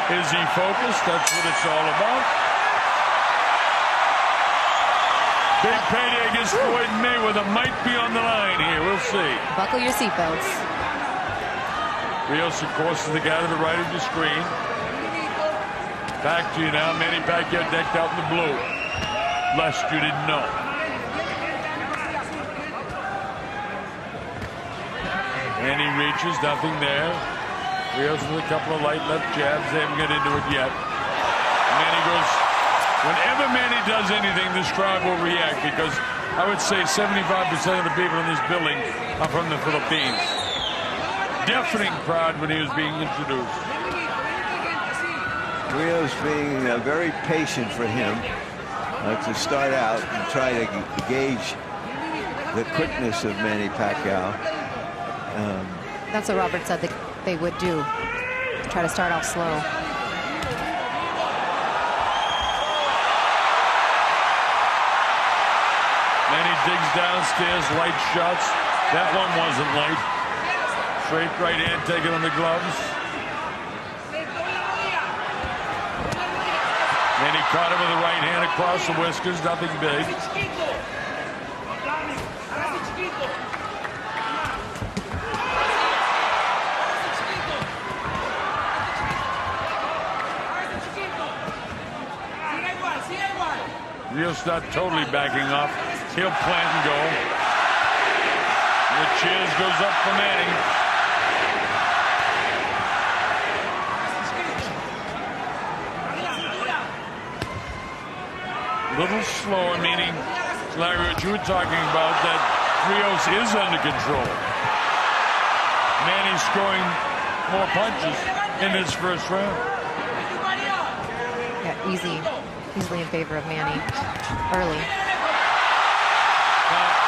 Is he focused? That's what it's all about. Big payday against Floyd Mayweather might be on the line here. We'll see. Buckle your seatbelts. Rios, of course, is the guy to the right of the screen. Back to you now. Manny Pacquiao decked out in the blue. Lest you didn't know. Manny reaches, nothing there. Rios with a couple of light left jabs. They haven't got into it yet. Manny goes. Whenever Manny does anything, this crowd will react because I would say 75% of the people in this building are from the Philippines. Deafening crowd when he was being introduced. Rios being very patient for him to start out and try to gauge the quickness of Manny Pacquiao. That's what Robert said that they would do. Try to start off slow. Manny digs downstairs, light shots. That one wasn't light. Straight right hand taken on the gloves. Manny caught him with the right hand across the whiskers, nothing big. Rios not totally backing off. He'll plant and go. The cheers goes up for Manny. A little slower, meaning, Larry, what you were talking about, that Rios is under control. Manny's scoring more punches in this first round. Yeah, easily in favor of Manny early.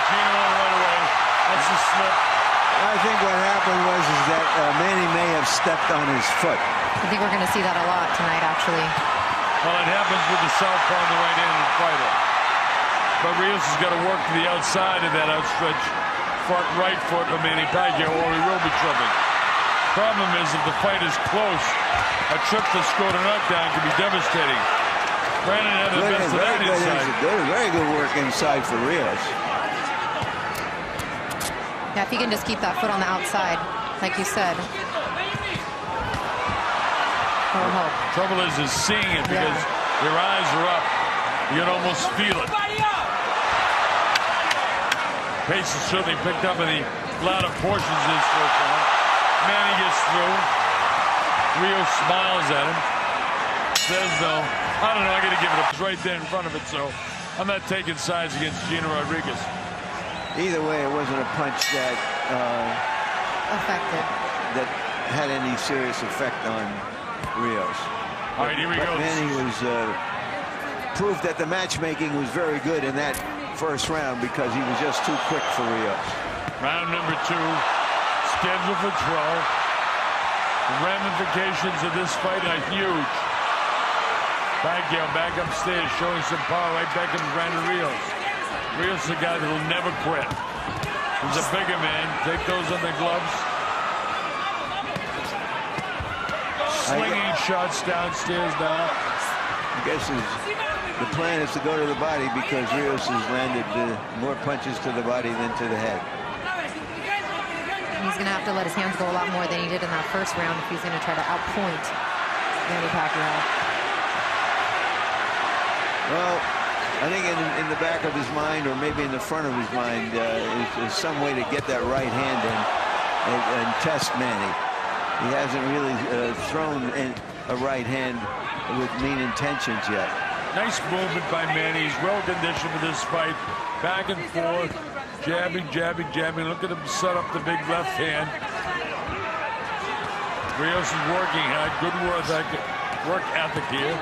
Gino right away. That's a slip. I think what happened was that Manny may have stepped on his foot. I think we're going to see that a lot tonight, actually. Well, it happens with the southpaw and the right-handed fighter. But Rios has got to work to the outside of that outstretched front right foot of Manny Pacquiao, or he will be tripping. Problem is, if the fight is close, a trip to score a knockdown can be devastating. Brandon had the best of that inside. Very good work inside for Rios. Yeah, if he can just keep that foot on the outside, like you said. That'll help. Trouble is seeing it because your eyes are up. You can almost feel it. Pace is certainly picked up in the latter portions of this first round. Manny gets through. Rios smiles at him. Says no. I don't know, I gotta give it up. It's right there in front of it, so I'm not taking sides against Gino Rodriguez. Either way, it wasn't a punch that Affected. had any serious effect on Rios. All right, here we go. Manny was proved that the matchmaking was very good in that first round because he was just too quick for Rios. Round number 2, scheduled for 12. The ramifications of this fight are huge. Pacquiao back upstairs showing some power right back in Brandon Rios. Rios is a guy that will never quit. He's a bigger man. Take those on the gloves. Slinging shots downstairs now. I guess the plan is to go to the body because Rios has landed more punches to the body than to the head. He's going to have to let his hands go a lot more than he did in that first round if he's going to try to outpoint Manny Pacquiao. Well, I think in the back of his mind, or maybe in the front of his mind, is some way to get that right hand in and test Manny. He hasn't really thrown a right hand with mean intentions yet. Nice movement by Manny. He's well conditioned for this fight. Back and forth, jabbing, jabbing, jabbing. Look at him set up the big left hand. Rios is working hard. Good work ethic here.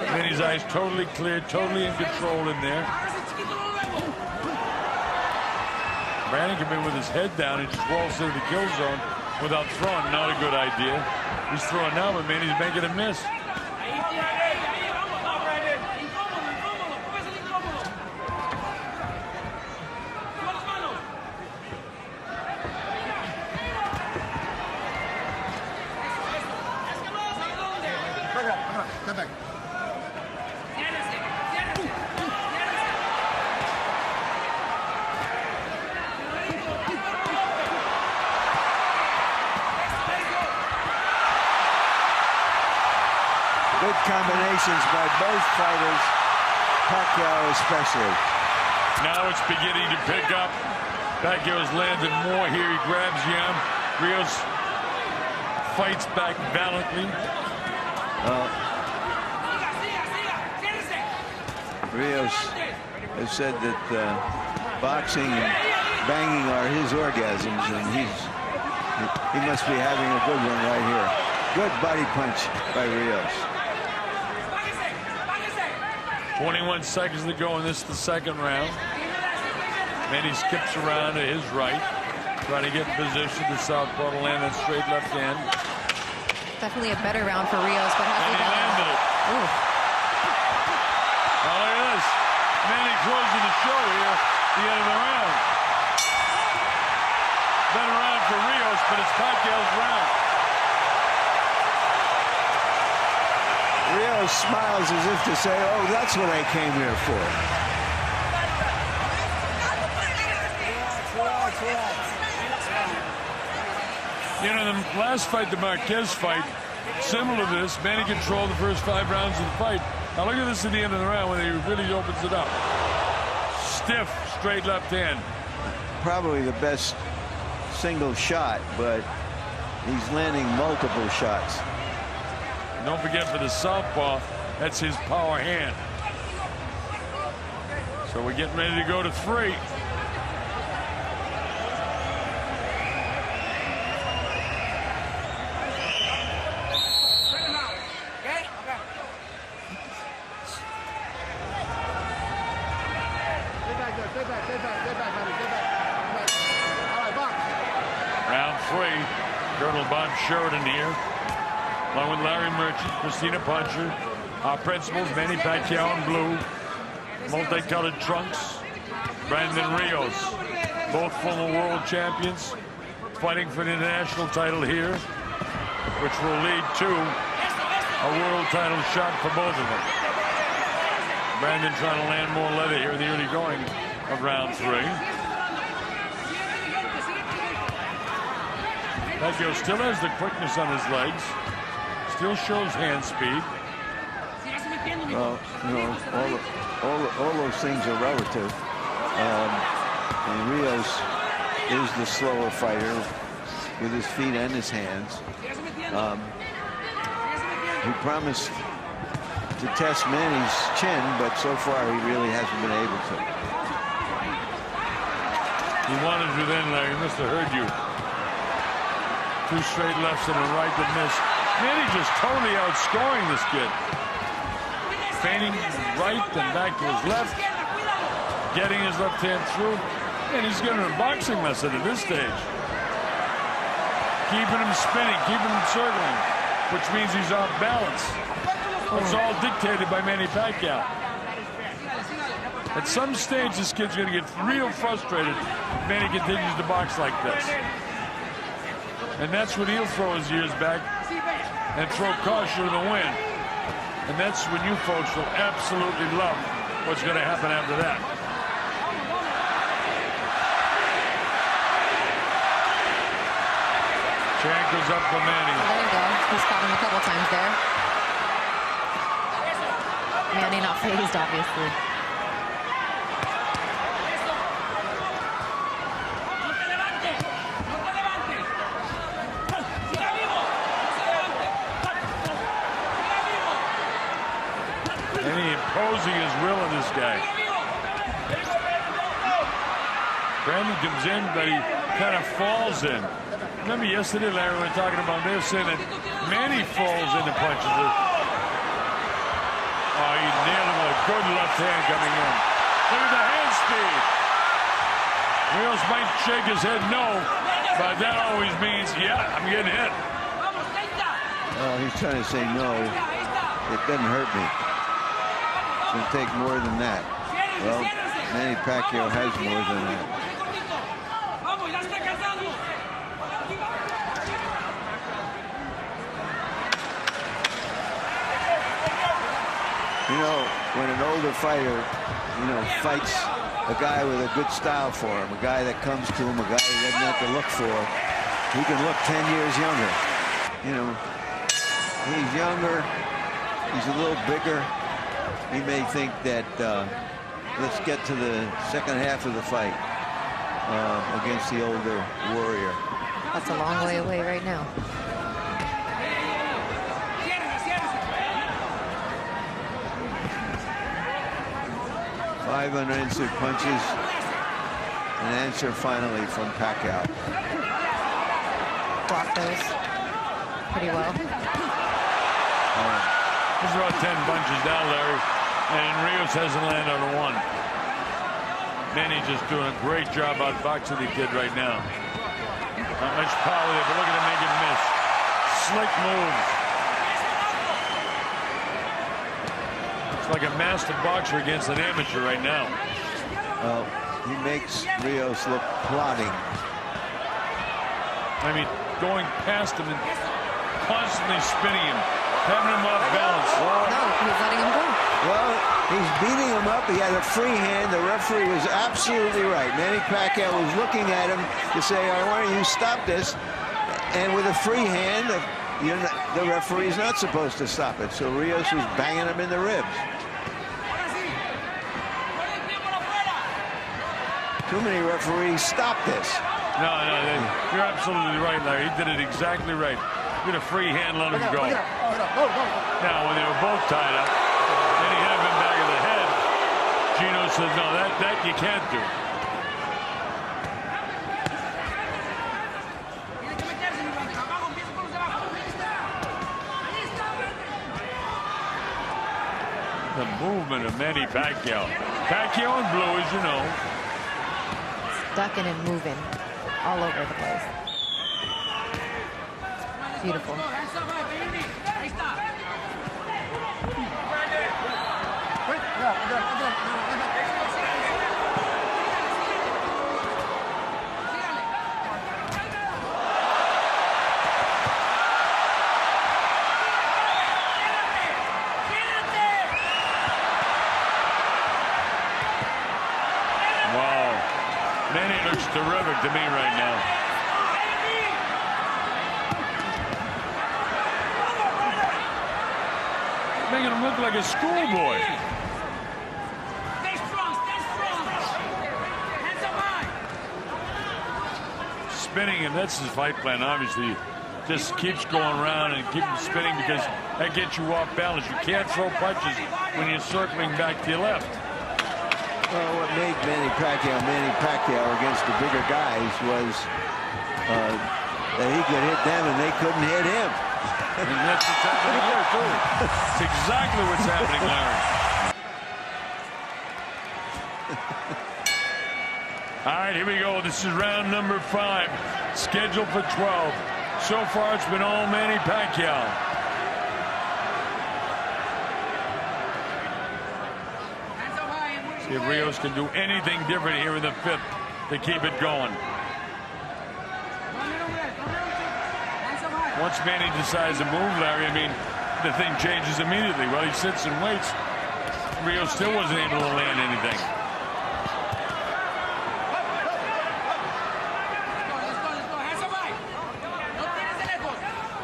Manny's eyes totally clear, totally in control in there. Brandon came in with his head down and just waltzed into the kill zone without throwing. Not a good idea. He's throwing now, but Manny's making a miss. Good combinations by both fighters, Pacquiao especially. Now it's beginning to pick up. Pacquiao's landed more here. He grabs Yam. Rios fights back valiantly. Rios has said that boxing and banging are his orgasms, and he must be having a good one right here. Good body punch by Rios. 21 seconds to go, and this is the second round. Manny skips around to his right, trying to get in position to southpaw to land that straight left hand. Definitely a better round for Rios, but has And he landed it. Ooh. Oh, look at this. Manny closing the show here at the end of the round. Better round for Rios, but it's Pacquiao's round. Rios smiles as if to say, oh, that's what I came here for. You know, the last fight, the Marquez fight, similar to this, Manny controlled the first 5 rounds of the fight. Now look at this at the end of the round when he really opens it up. Stiff, straight left hand. Probably the best single shot, but he's landing multiple shots. Don't forget, for the southpaw, that's his power hand. So we're getting ready to go to 3. Round 3. Colonel Bob Sheridan here, along with Larry Merchant, Christina Puncher, our principals, Manny Pacquiao in blue, multicolored trunks, Brandon Rios, both former world champions, fighting for the international title here, which will lead to a world title shot for both of them. Brandon trying to land more leather here in the early going of round 3. Pacquiao still has the quickness on his legs, still shows hand speed. Well, you know, all those things are relative. And Rios is the slower fighter with his feet and his hands. He promised to test Manny's chin, but so far he really hasn't been able to. He wanted to then, Larry. He must have heard you. 2 straight lefts and a right that missed. Manny just totally outscoring this kid. Feinting right and back to his left. Getting his left hand through. And he's getting a boxing lesson at this stage. Keeping him spinning, keeping him circling, which means he's off balance. It's all dictated by Manny Pacquiao. At some stage, this kid's going to get real frustrated if Manny continues to box like this. And that's when he'll throw his ears back and throw caution to the wind. And that's when you folks will absolutely love what's going to happen after that. Chang goes up for Manny. There you go. He's caught him a couple times there. Manny not phased, obviously. Imposing his will on this guy. Brandon comes in, but he kind of falls in. Remember yesterday, Larry, we were talking about, they were saying that Manny falls into punches. Oh, he nailed him with a good left hand coming in. Look at the hand speed. Rios might shake his head no, but that always means, yeah, I'm getting hit. Oh, he's trying to say no. It doesn't hurt me. It's going to take more than that. Well, Manny Pacquiao has more than that. You know, when an older fighter, you know, fights a guy with a good style for him, a guy that comes to him, a guy he doesn't have to look for, he can look 10 years younger. You know, he's younger, he's a little bigger. He may think that let's get to the second half of the fight against the older warrior. That's a long way away right now. Five unanswered punches. An answer finally from Pacquiao. Blocked those pretty well. He's about 10 punches down, Larry, and Rios hasn't landed on a one. Manny just doing a great job outboxing the kid right now. Not much power there, but look at him make it miss. Slick move. It's like a master boxer against an amateur right now. Well, he makes Rios look plodding. I mean, going past him and constantly spinning him, having him off balance. No, he's letting him go. Well, he's beating him up. He had a free hand. The referee was absolutely right. Manny Pacquiao was looking at him to say, why don't you stop this? And with a free hand, the referee's not supposed to stop it. So Rios was banging him in the ribs. Too many referees stop this. No, you're absolutely right, Larry. He did it exactly right. Get a free hand, let him go. Now, when they were both tied up, and he hit him in the back of the head, Gino says, no, that you can't do. The movement of Manny Pacquiao. Pacquiao in blue, as you know. Ducking and moving all over the place. Beautiful. Manny looks terrific to me right now. Making him look like a schoolboy. Stay strong, stay strong. Hands up high. Spinning him, that's his fight plan, obviously. Just keeps going around and keep him spinning because that gets you off balance. You can't throw punches when you're circling back to your left. Well, what made Manny Pacquiao against the bigger guys was that he could hit them and they couldn't hit him. And that's what's happening here, too. It's exactly what's happening, Larry. All right, here we go. This is round number 5, scheduled for 12. So far, it's been all Manny Pacquiao. See if Rios can do anything different here in the 5th to keep it going. Once Manny decides to move, Larry, I mean, the thing changes immediately. Well, he sits and waits. Rios still wasn't able to land anything.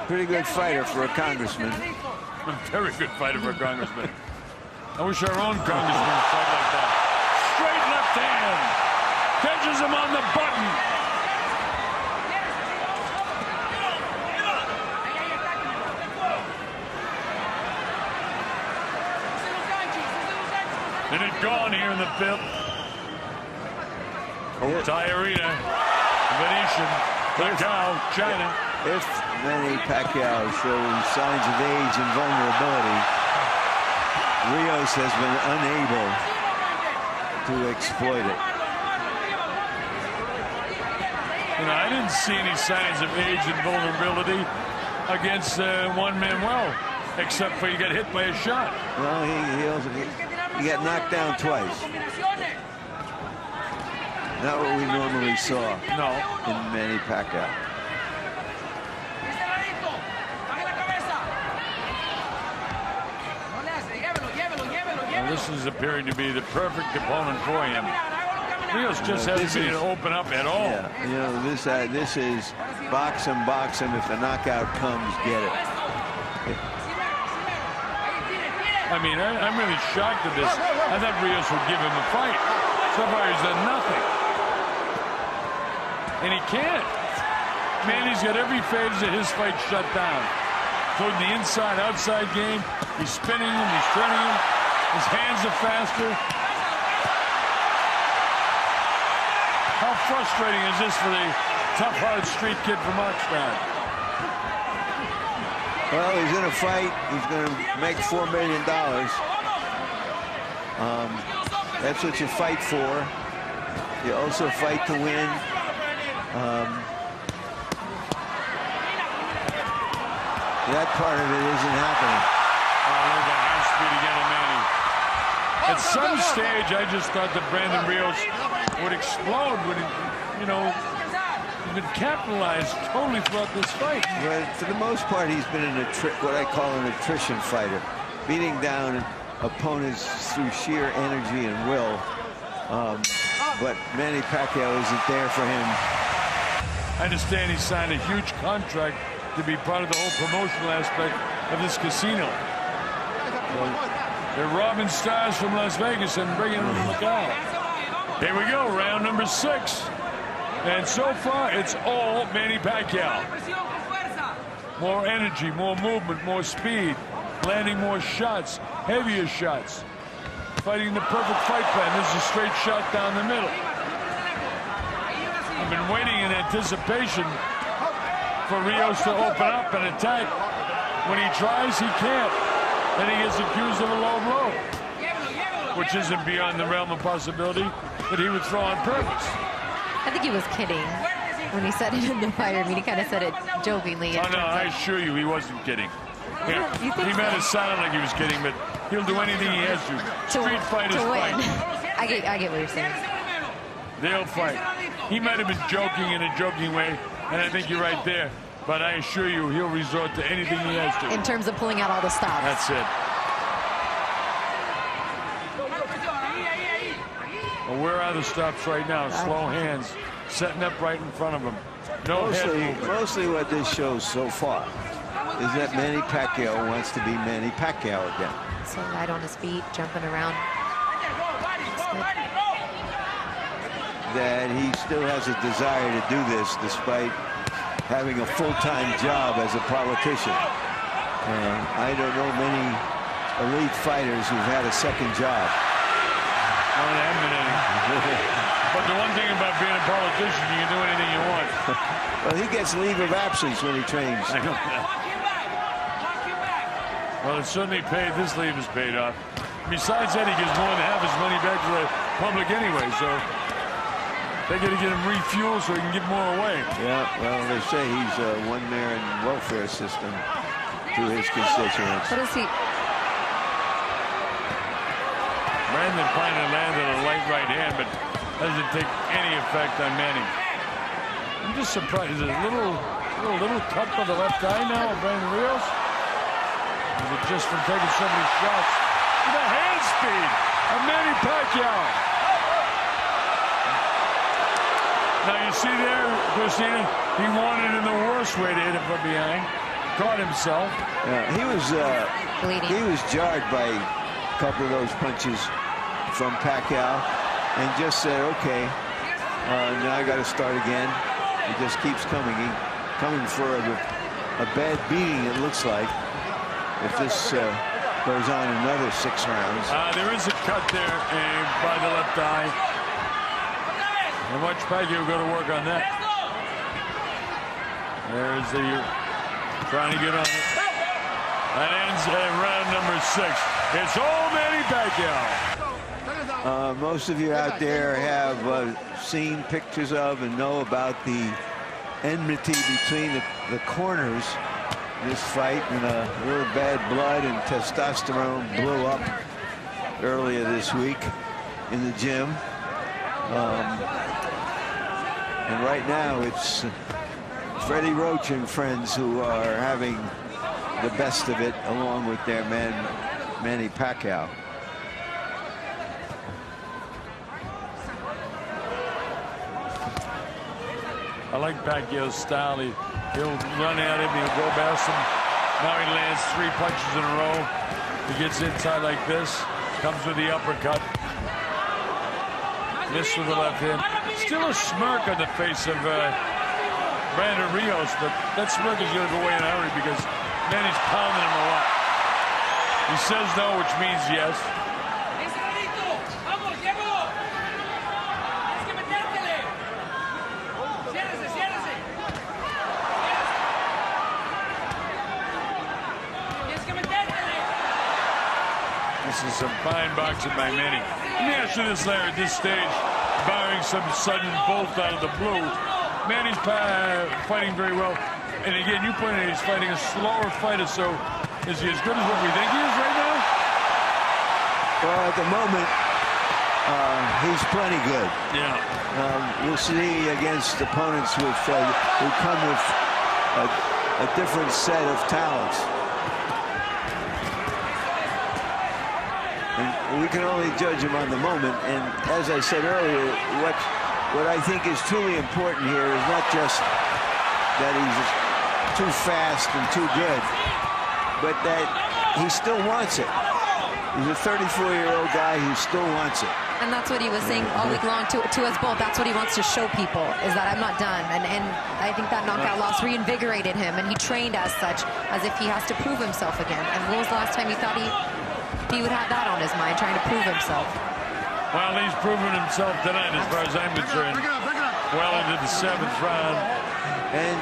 Pretty good fighter for a congressman. A very good fighter for a congressman. I wish our own congressman would fight like that. Straight left hand. Catches him on the button. And it gone here in the 5th. Thai Arena, Venetian, Macau, China. If Manny Pacquiao shows signs of age and vulnerability, Rios has been unable to exploit it. You know, I didn't see any signs of age and vulnerability against Juan Manuel, except for he got hit by a shot. Well, he got knocked down twice. Not what we normally saw in Manny Pacquiao. this is appearing to be the perfect opponent for him. Rios just hasn't been able to open up at all. Yeah, you know, this is box him. If the knockout comes, get it. I mean, I'm really shocked at this. I thought Rios would give him a fight. So far, he's done nothing. And he can't. Manny's got every phase of his fight shut down, including the inside-outside game. He's spinning him, he's turning him. His hands are faster. How frustrating is this for the tough, hard street kid from Oxford? Well, he's in a fight. He's going to make $4 million. That's what you fight for. You also fight to win. That part of it isn't happening. Oh, look at high speed again of Manny. At some stage, I just thought that Brandon Rios would explode. You know, he's been capitalized totally throughout this fight. But for the most part, he's been what I call an attrition fighter, beating down opponents through sheer energy and will. But Manny Pacquiao isn't there for him. I understand he signed a huge contract to be part of the whole promotional aspect of this casino. They're robbing stars from Las Vegas and bringing them to Macau. Here we go, round number 6. And so far, it's all Manny Pacquiao. More energy, more movement, more speed, landing more shots, heavier shots. Fighting the perfect fight plan. This is a straight shot down the middle. I've been waiting in anticipation for Rios to open up and attack. When he tries, he can't. Then he gets accused of a low blow, which isn't beyond the realm of possibility that he would throw on purpose. I think he was kidding when he said it in the fight. I mean, he kind of said it jokingly. Oh, no, I assure you he wasn't kidding. Yeah, he made it sound like he was kidding, but he'll do anything he has to. Street fighters fight. I get what you're saying. They'll fight. He might have been joking in a joking way, and I think you're right there. But I assure you, he'll resort to anything he has to. In terms of pulling out all the stops. That's it. Well, where are the stops right now? Slow hands, setting up right in front of him. No mostly what this shows so far is that Manny Pacquiao wants to be Manny Pacquiao again. So light on his feet, jumping around. That he still has a desire to do this despite having a full-time job as a politician. And I don't know many elite fighters who've had a second job. Well, there haven't been any. But the one thing about being a politician, you can do anything you want. Well, he gets leave of absence when he trains. I know that. Well, it's certainly paid. This leave is paid off. Besides that, he gives more than half his money back to the public anyway, so they got to get him refueled so he can give more away. Yeah, well, they say he's a one-man welfare system to his constituents. What is he? Brandon finally landed a light right hand, but doesn't take any effect on Manny. I'm just surprised. Is it a little cut by the left eye now of Brandon Rios? Is it just from taking so many shots? The hand speed of Manny Pacquiao. Now you see there, Christina, he wanted in the worst way to hit him from behind. Caught himself. He was jarred by a couple of those punches from Pacquiao and just said, okay, now I got to start again. He just keeps coming. Coming for a bad beating, it looks like, if this goes on another 6 rounds. There is a cut there by the left eye. And watch Pacquiao go to work on that. There's the trying to get on it. That ends at round number 6. It's all Manny Pacquiao. Most of you out there have seen pictures of and know about the enmity between the corners in this fight, and a little bad blood and testosterone blew up earlier this week in the gym. And right now it's Freddie Roach and friends who are having the best of it, along with their man Manny Pacquiao. I like Pacquiao's style. He'll run at him. He'll go past him. Now he lands 3 punches in a row. He gets inside like this. Comes with the uppercut. Missed with the left hand. Still a smirk on the face of Brandon Rios, but that smirk is going to go away in a hurry because Manny's pounding him a lot. He says no, which means yes. This is some fine boxing by Manny. Let me ask you this, Larry, at this stage, barring some sudden bolt out of the blue, Manny's fighting very well. And again, you pointed out he's fighting a slower fighter, so is he as good as what we think he is right now? Well, at the moment, he's plenty good. Yeah. We'll see against opponents who come with a different set of talents. And we can only judge him on the moment. And as I said earlier, what I think is truly important here is not just that he's too fast and too good, but that he still wants it. He's a 34-year-old guy who still wants it. And that's what he was saying all week long to us both. That's what he wants to show people, is that I'm not done. And I think that knockout loss reinvigorated him, and he trained as such, as if he has to prove himself again. And when was the last time he thought he would have that on his mind, trying to prove himself? Well, he's proven himself tonight, as far as I'm concerned. Well into the 7th round. And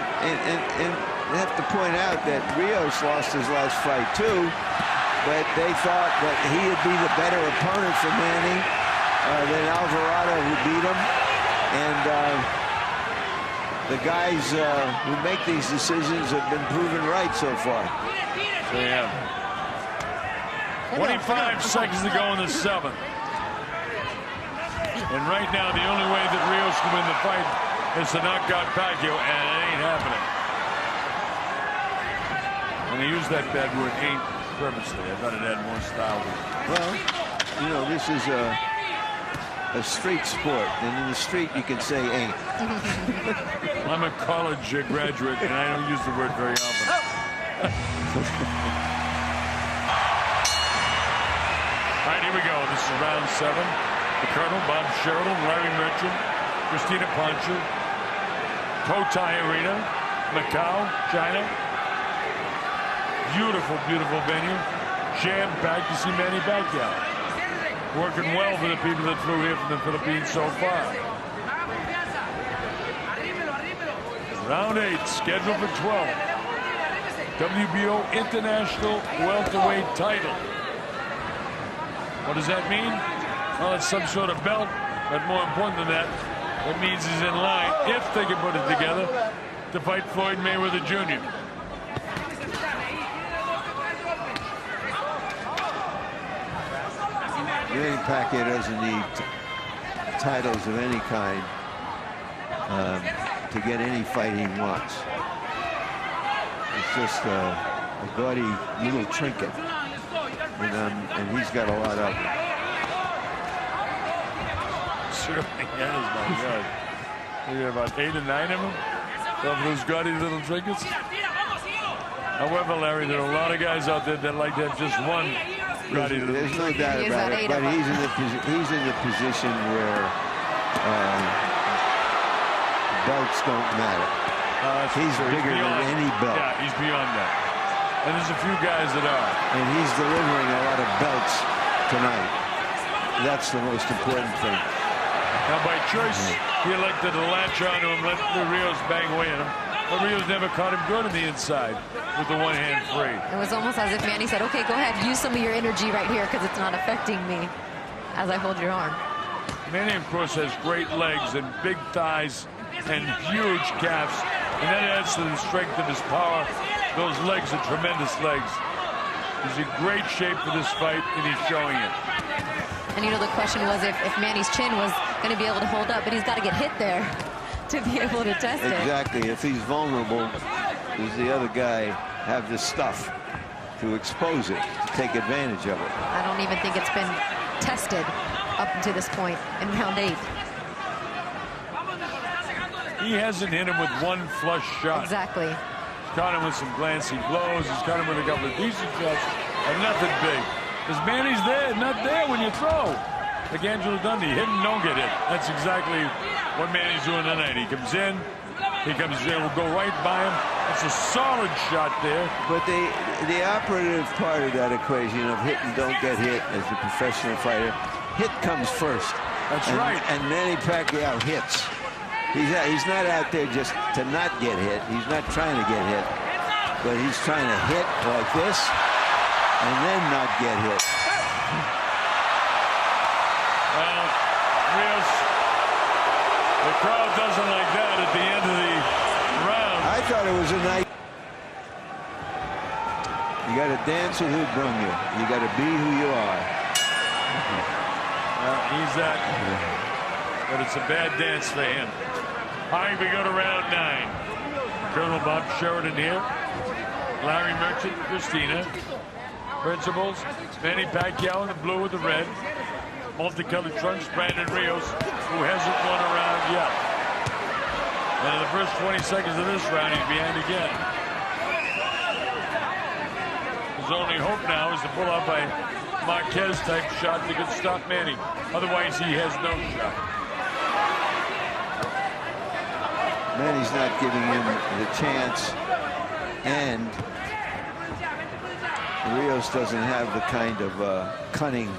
I have to point out that Rios lost his last fight too, but they thought that he would be the better opponent for Manny than Alvarado, who beat him. And the guys who make these decisions have been proven right so far. They have. 25 seconds to go in the 7th. And right now, the only way that Rios can win the fight is to knock out Pacquiao, and it ain't happening. And I use that bad word, ain't, purposely. I thought it had more style. Well, you know, this is a street sport, and in the street you can say ain't. I'm a college graduate, and I don't use the word very often. All right, here we go. This is round 7. The Colonel, Bob Sheridan, Larry Merchant, Christina Poncher, Cotai Arena, Macau, China. Beautiful, beautiful venue. Jam-packed to see Manny Pacquiao. Working well for the people that flew here from the Philippines so far. Round 8, scheduled for 12. WBO International Welterweight title. What does that mean? Well, it's some sort of belt, but more important than that, it means he's in line, if they can put it together, to fight Floyd Mayweather Jr. Manny Pacquiao doesn't need titles of any kind to get any fight he wants. It's just a gaudy little trinket, and he's got a lot of them. Certainly has, my God. Maybe about 8 or 9 of them. Of those gaudy little trinkets. However, Larry, there are a lot of guys out there that like to have just one gaudy little There's no doubt about it, but he's in the position where belts don't matter. He's bigger than any belt. Yeah, he's beyond that. And there's a few guys that are. And he's delivering a lot of belts tonight. That's the most important thing. Now, by choice, he elected to latch on to him, let the Rios bang away at him. But Rios never caught him good on the inside with the one hand free. It was almost as if Manny said, okay, go ahead, use some of your energy right here because it's not affecting me as I hold your arm. Manny, of course, has great legs and big thighs and huge calves. And that adds to the strength of his power. Those legs are tremendous legs. He's in great shape for this fight, and he's showing it. And you know, the question was if Manny's chin was going to be able to hold up, but he's got to get hit there to be able to test it. Exactly. If he's vulnerable, does the other guy have the stuff to expose it, to take advantage of it? I don't even think it's been tested up to this point in round 8. He hasn't hit him with one flush shot. Exactly. He's caught him with some glancing blows. He's caught him with a couple of decent shots, and nothing big. Because Manny's there, not there when you throw. Like Angelo Dundee, hit and don't get hit. That's exactly what Manny's doing tonight. He comes in, will go right by him. It's a solid shot there. But the operative part of that equation of hit and don't get hit as a professional fighter, hit comes first. That's right. And Manny Pacquiao hits. He's not out there just to not get hit. He's not trying to get hit. But he's trying to hit like this and then not get hit. Well, Rios, the crowd doesn't like that at the end of the round. I thought it was a night. You got to dance with who brung you. You got to be who you are. Well, he's that. But it's a bad dance for him. All right, we go to round 9. Colonel Bob Sheridan here. Larry Merchant, Christina. Principals, Manny Pacquiao in the blue with the red. Multicolored trunks, Brandon Rios, who hasn't won a round yet. And in the first 20 seconds of this round, he's behind again. His only hope now is to pull off a Marquez-type shot that could stop Manny. Otherwise, he has no shot. Manny's not giving him the chance, and Rios doesn't have the kind of cunning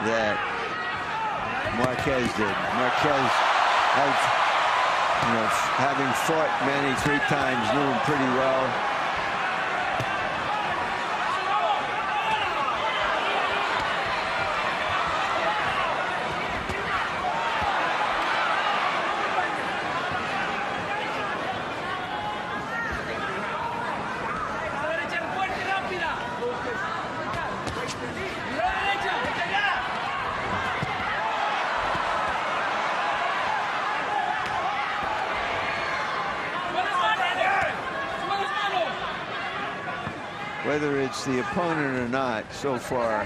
that Marquez did. Marquez, having fought Manny 3 times, knew him pretty well. Whether it's the opponent or not, so far,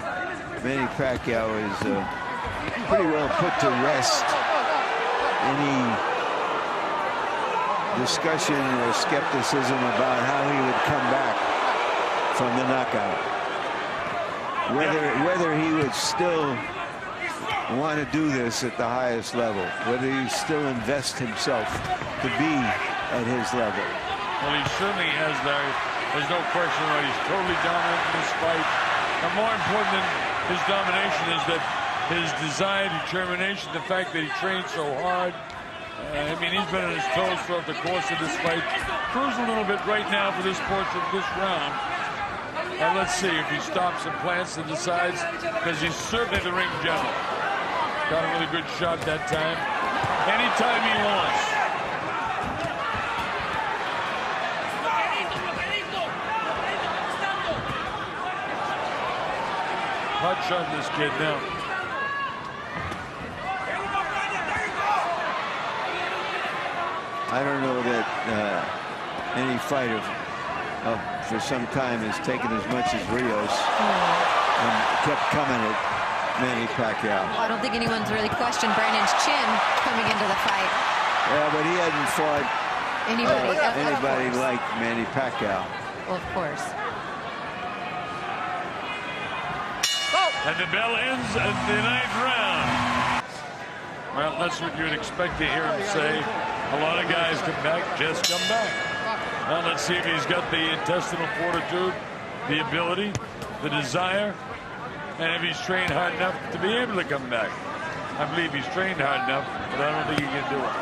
Manny Pacquiao is pretty well put to rest any discussion or skepticism about how he would come back from the knockout. Whether he would still want to do this at the highest level, whether he still invest himself to be at his level. Well, he certainly has, Larry. There's no question that he's totally dominant in this fight. And more important than his domination is that his desire, determination, the fact that he trained so hard. I mean, he's been on his toes throughout the course of this fight. Cruising a little bit right now for this portion of this round. And let's see if he stops and plants and decides, because he's certainly the ring general. Got a really good shot that time. Anytime he wants. Hot shot this kid now. I don't know that any fighter for some time has taken as much as Rios and kept coming at Manny Pacquiao. Well, I don't think anyone's really questioned Brandon's chin coming into the fight. Yeah, but he hadn't fought anybody like Manny Pacquiao. Well, of course. And the bell ends at the 9th round. Well, that's what you'd expect to hear him say. A lot of guys come back, just come back. Well, let's see if he's got the intestinal fortitude, the ability, the desire, and if he's trained hard enough to be able to come back. I believe he's trained hard enough, but I don't think he can do it.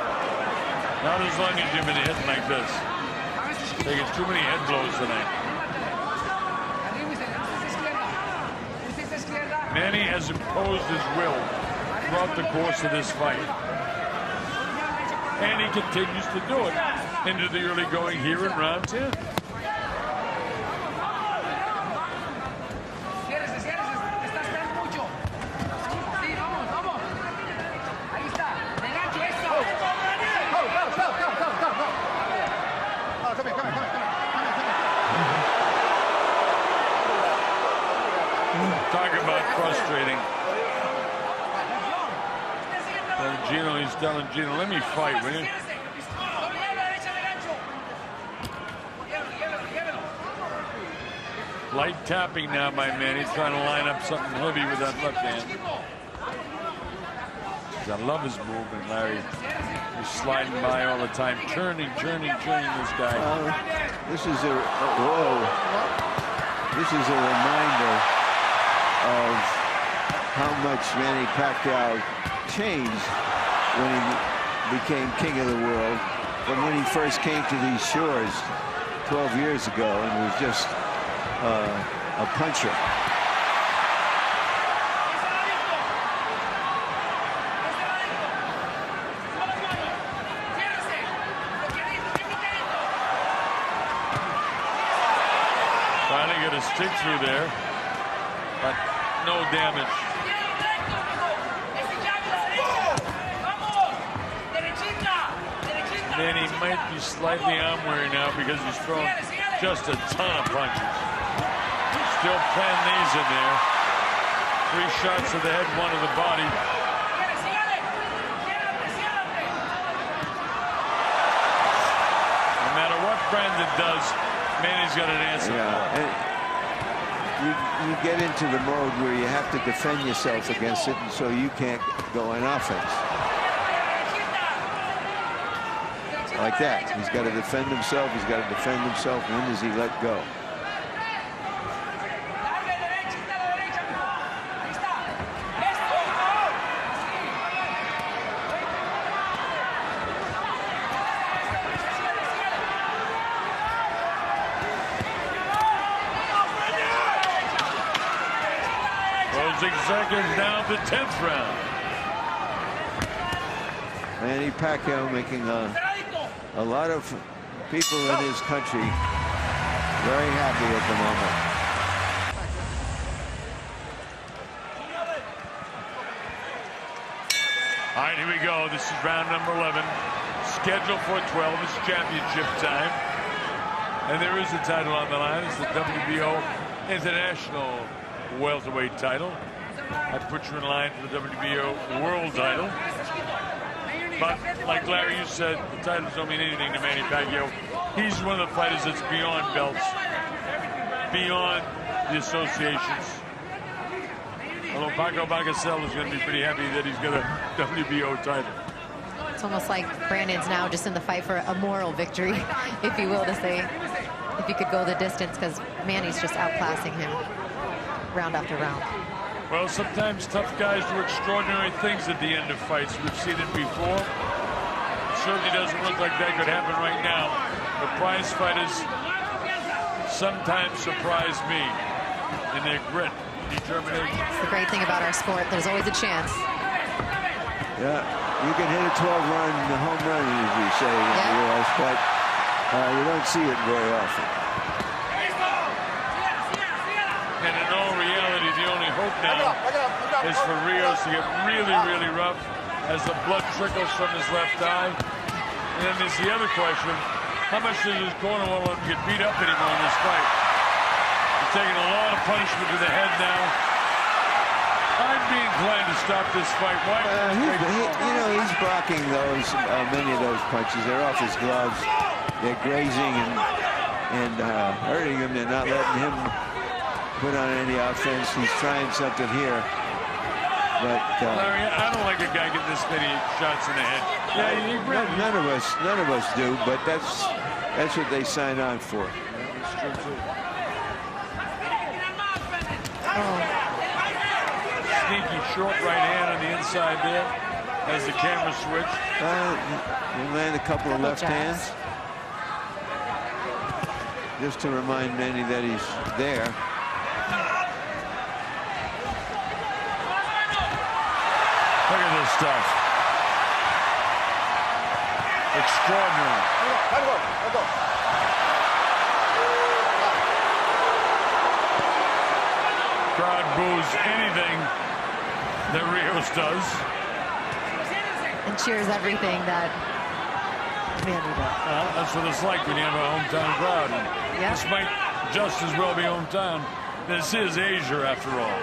Not as long as you've been hitting like this. Taking too many head blows tonight. Manny has imposed his will throughout the course of this fight. And he continues to do it into the early going here in round 10. Talk about frustrating. Gino, he's telling Gino, let me fight, will you? Light tapping now by Manny, trying to line up something heavy with that left hand. I love his movement, Larry. He's sliding by all the time, turning this guy. This is a This is a reminder of how much Manny Pacquiao changed when he became king of the world from when he first came to these shores 12 years ago and was just a puncher. Finally get a stick through there, but no damage. Manny might be slightly arm weary now because he's thrown just a ton of punches. Still playing these in there. 3 shots to the head, 1 to the body. No matter what Brandon does, Manny's got an answer for it. You get into the mode where you have to defend yourself against it, and so you can't go on offense. Like that. He's got to defend himself. He's got to defend himself. When does he let go? Closing seconds down the 10th round. Manny Pacquiao making a lot of people in his country very happy at the moment. All right, here we go. This is round number 11. Scheduled for 12. It's championship time. And there is a title on the line. It's the WBO International welterweight title. I put you in line for the WBO world title. But like Larry, you said, the titles don't mean anything to Manny Pacquiao. He's one of the fighters that's beyond belts, beyond the associations. Although Paco Bagacel is going to be pretty happy that he's got a WBO title. It's almost like Brandon's now just in the fight for a moral victory, if you will, to say, if he could go the distance, because Manny's just outclassing him round after round. Well, sometimes tough guys do extraordinary things at the end of fights. We've seen it before. It certainly doesn't look like that could happen right now. The prize fighters sometimes surprise me in their grit and determination. It's the great thing about our sport. There's always a chance. Yeah, you can hit a 12-run home run, as we say in the U.S., but you don't see it very often. And in all reality, the only hope now is for Rios to get really, really rough as the blood trickles from his left eye. And then there's the other question, how much does his corner want to let him get beat up anymore in this fight? He's taking a lot of punishment to the head now. I'd be inclined to stop this fight. Why? He's blocking those, many of those punches. They're off his gloves. They're grazing and hurting him. They're not letting him put on any offense. He's trying something here, but Larry, I don't like a guy getting this many shots in the head. Yeah, none of us do, but that's what they sign on for. That's true too. Sneaky short right hand on the inside there as the camera switched. They land a couple of left hands just to remind Manny that he's there. Look at this stuff. Extraordinary. Crowd boos anything that Rios does. And cheers everything that Manny does. That's what it's like when you have a hometown crowd. Yeah. This might just as well be hometown. This is Asia, after all.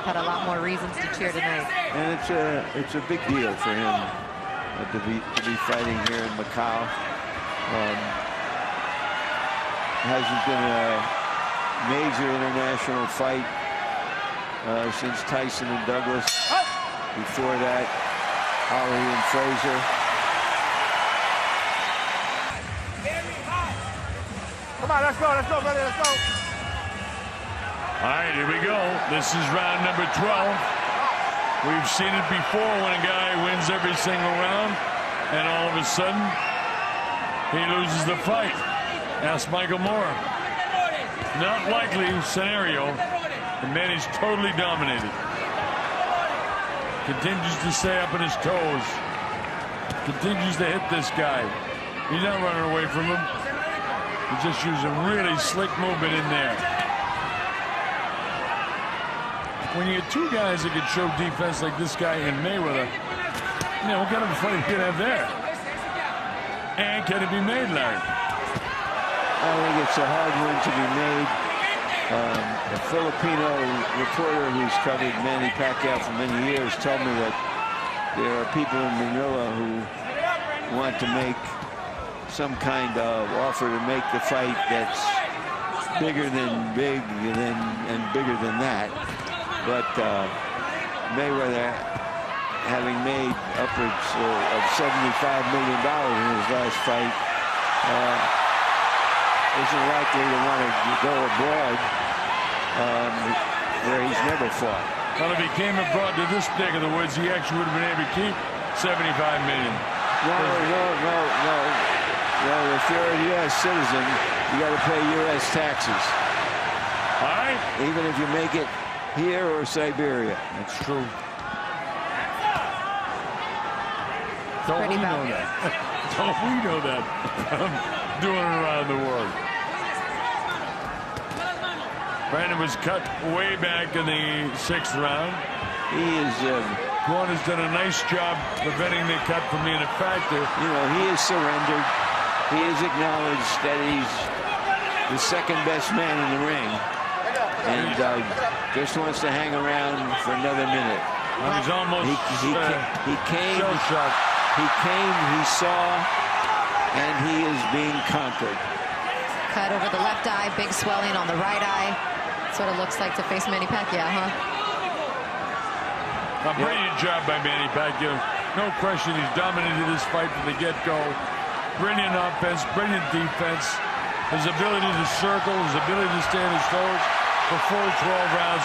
had a lot more reasons to cheer tonight. And it's a big deal for him to be fighting here in Macau. Hasn't been a major international fight since Tyson and Douglas. Before that, Ali and Frazier. Come on, let's go, brother, let's go. All right, here we go. This is round number 12. We've seen it before when a guy wins every single round, and all of a sudden, he loses the fight. Ask Michael Moore. Not likely scenario. And Manny's totally dominated. Continues to stay up on his toes. Continues to hit this guy. He's not running away from him. He's just using really slick movement in there. When you get two guys that can show defense like this guy and Mayweather, you know, what kind of a fight you can have there? And can it be made, Larry? I think it's a hard one to be made. A Filipino reporter who's covered Manny Pacquiao for many years told me that there are people in Manila who want to make some kind of offer to make the fight that's bigger than big and bigger than that. But Mayweather, having made upwards of $75 million in his last fight, isn't likely to want to go abroad where he's never fought. Well, if he came abroad to this neck of the woods, he actually would have been able to keep $75 million. No. If you're a U.S. citizen, you got to pay U.S. taxes. All right. Even if you make it here or Siberia. That's true. Don't we know that? Don't we know that? I'm doing it around the world. Brandon was cut way back in the 6th round. He is. Quan has done a nice job preventing the cut from being a factor. You know, he has surrendered. He has acknowledged that he's the second best man in the ring, and just wants to hang around for another minute. Well, he's almost he came. shell-shocked. He came. He saw, and he is being conquered. Cut over the left eye, big swelling on the right eye. That's what it looks like to face Manny Pacquiao, huh? A brilliant job by Manny Pacquiao. No question, he's dominated this fight from the get-go. Brilliant offense, brilliant defense. His ability to circle, his ability to stay on his toes for full 12 rounds.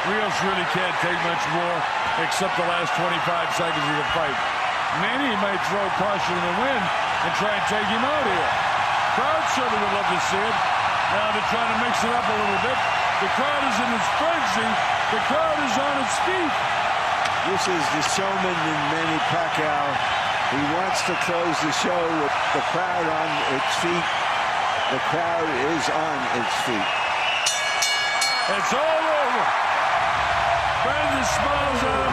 Rios really can't take much more except the last 25 seconds of the fight. Manny might throw caution in the wind and try and take him out here. Crowd certainly would love to see it. Now they're trying to mix it up a little bit. The crowd is in its frenzy. The crowd is on its feet. This is the showman in Manny Pacquiao. He wants to close the show with the crowd on its feet. The crowd is on its feet. It's all over. Brandon smiles at him.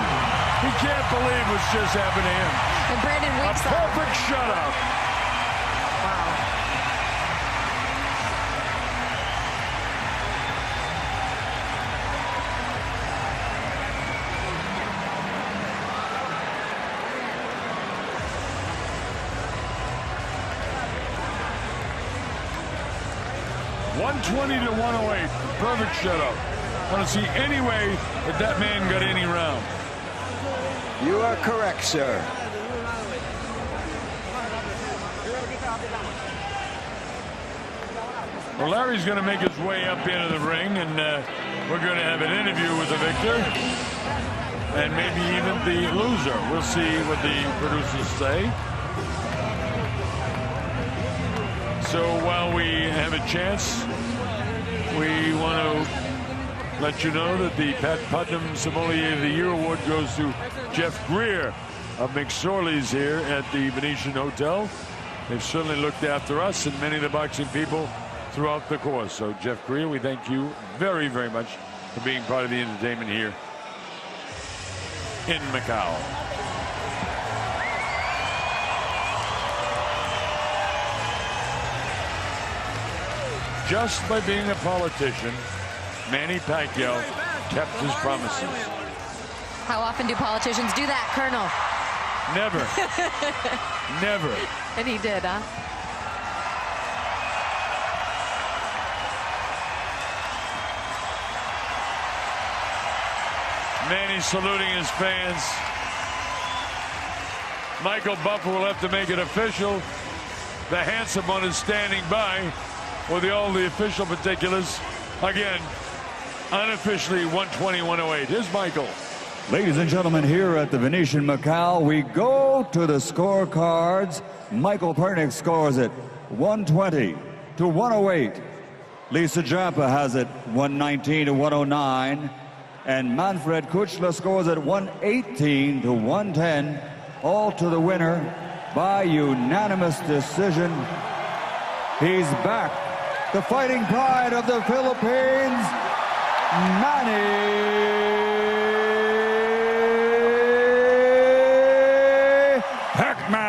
He can't believe what's just happened to him. And Brandon winks A perfect shutout. Wow. $120 to 108. Perfect shutout. I don't see any way that man got any round. You are correct, sir. Well, Larry's going to make his way up into the ring, and we're going to have an interview with the victor and maybe even the loser. We'll see what the producers say. So while we have a chance, we want to let you know that the Pat Putnam Sommelier of the Year award goes to Jeff Greer of McSorley's here at the Venetian Hotel. They've certainly looked after us and many of the boxing people throughout the course. So Jeff Greer, we thank you very, very much for being part of the entertainment here in Macau. Just by being a politician, Manny Pacquiao kept his promises. How often do politicians do that, Colonel? Never. Never. And he did, huh? Manny saluting his fans. Michael Buffer will have to make it official. The handsome one is standing by with all the official particulars. Again, unofficially 120-108. Here's Michael. Ladies and gentlemen, here at the Venetian Macau, we go to the scorecards. Michael Pernick scores it 120-108. Lisa Jampa has it 119-109. And Manfred Kuchla scores it 118-110. All to the winner by unanimous decision. He's back. The fighting pride of the Philippines, Manny Pacquiao.